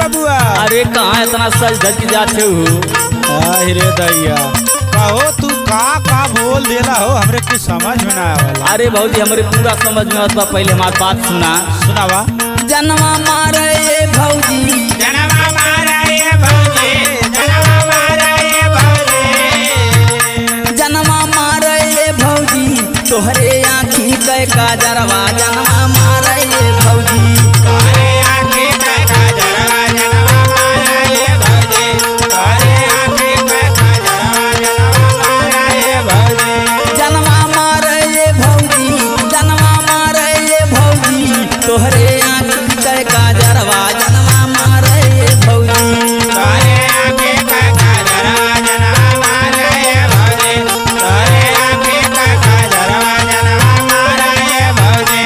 बबुआ। अरे कहाँ इतना सज धज के जाते हो? रे दैया कहो तू का बोल देला हो, हमरे कुछ समझ में ना आवेला। अरे भौजी हमरे पूरा समझ में आता, पहले हमारी बात सुना। सुनावा। जनवा मारे भौजी, जनवा मारे भौजी, जनवा मारे भौजी, जनवा मारे भौजी, तोहरे आँखी कै काजरवा जनवा मारे भौजी, तोहरे आँखी कै काजरवा जनवा मारे भौजी, तोहरे आँखी कै काजरवा जनवा मारे भौजी, जनवा मारे भौजी, जनवा मारे भौजी, तोहरे आँखी कै काजरवा जनवा मारे भौजी, तोहरे आँखी कै काजरवा जनवा मारे भौजी, तोहरे आँखी कै काजरवा जनवा मारे भौजी।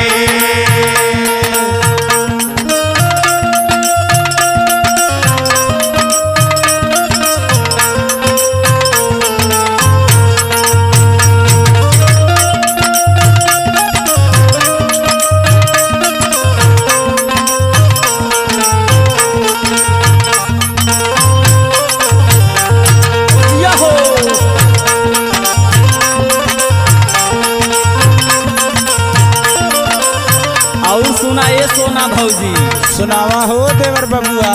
यहो और सुना ये सोना भौजी, सुनावा हो देवर बबुआ।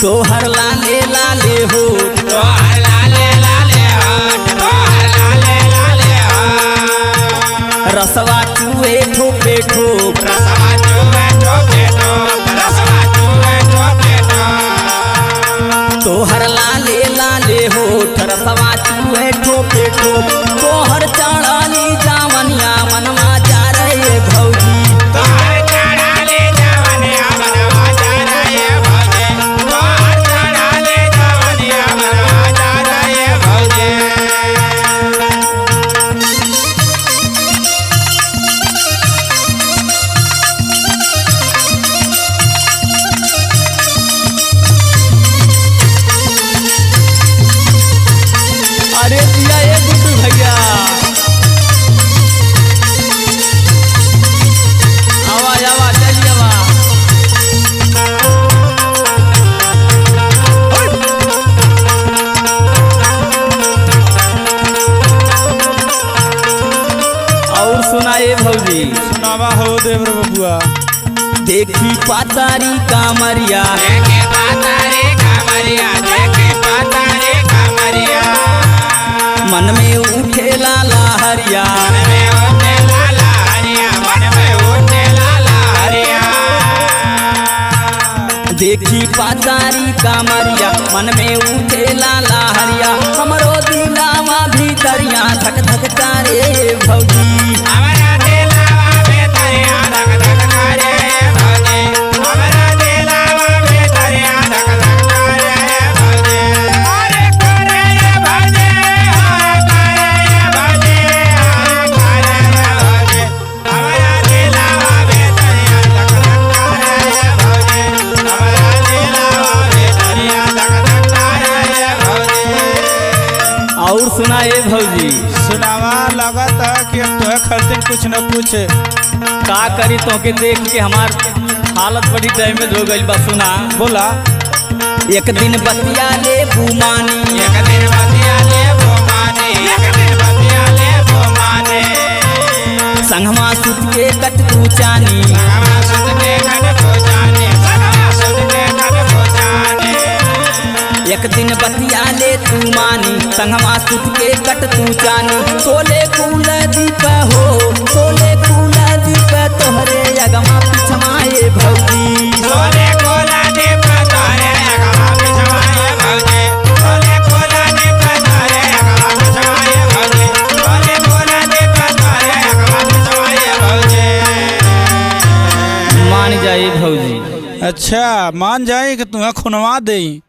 तोहर लाले लाले हो, तोहर लाले लाले हाथ, तोहर लाले लाले हाथ, रसवा चूहे ठोपे ठोप, रसवा चुवे ठोके ठोक, रसवा चुवे ठोके ठोक, तोहर लाले लाले हो, रसवा चूहे ठोपे ठोप, तोहर चढ़ाली जावनिया मनवा जा रहे भौजी, तोहर चढ़ाले जवनिया मनवा जा रहे भौजी, तोहर चढ़ाले जवनिया मनवा जा रहे भौजी। अरे दिया ये गुड्डू भैया, आवा आवा चलिए आवा। और सुनाए भौजी, सुनावा हो देवर बबुआ। देखी पातारी कामरिया, देखे पातारे कामरिया, देखे पातारे कामरिया, मन में उठे लाला हरिया, मन में उठे लाला हरिया, मन में उठे लाला हरिया, देखी पातारी कामरिया, मन में उठे लाला हरिया, हमरो दिलावा भीतरिया धक धक करे भौजी, हमारा दिलावा बेतरिया धक धक करे भौजी, हमारा दिलावा बेतरिया धक धक करे भौजी, अरे करे रे भौजी, हाँ करे रे भौजी, हाँ करे रे भौजी, हमारा दिलावा बेतरिया धक धक करे रे भौजी, हमारा दिलावा बेतरिया धक धक करे रे भौजी। और सुनाए भौजी, सुनावा लगत है कि अब तो खर्चन कुछ न कुछ। का करी तो के देख के हमार हालत बड़ी डैमेज हो गई बा। सुना बोला। एक दिन बतिया ले बुमानी, एक दिन बतिया ले वो माने, एक दिन बतिया ले वो माने, संगमा सुत के कट तू चानी, संगमा सुत के कट को जाने, संगमा सुत के कट को जाने, एक दिन बतिया ले तू मानी, संगमा सुत के कट तू चानी, सोले फूल दीप हो, सोले फूल दीप तोहरे अगमा पिछमाए भौजी, सोले कोला दीप तारे अगवा पिछवाए भौजी, सोले कोला दीप तारे अगवा पिछवाए भौजी, सोले कोला दीप तारे अगवा पिछवाए भौजी। मान जाए भौजी। अच्छा मान जाए कि तुम्हें खुनवा दे।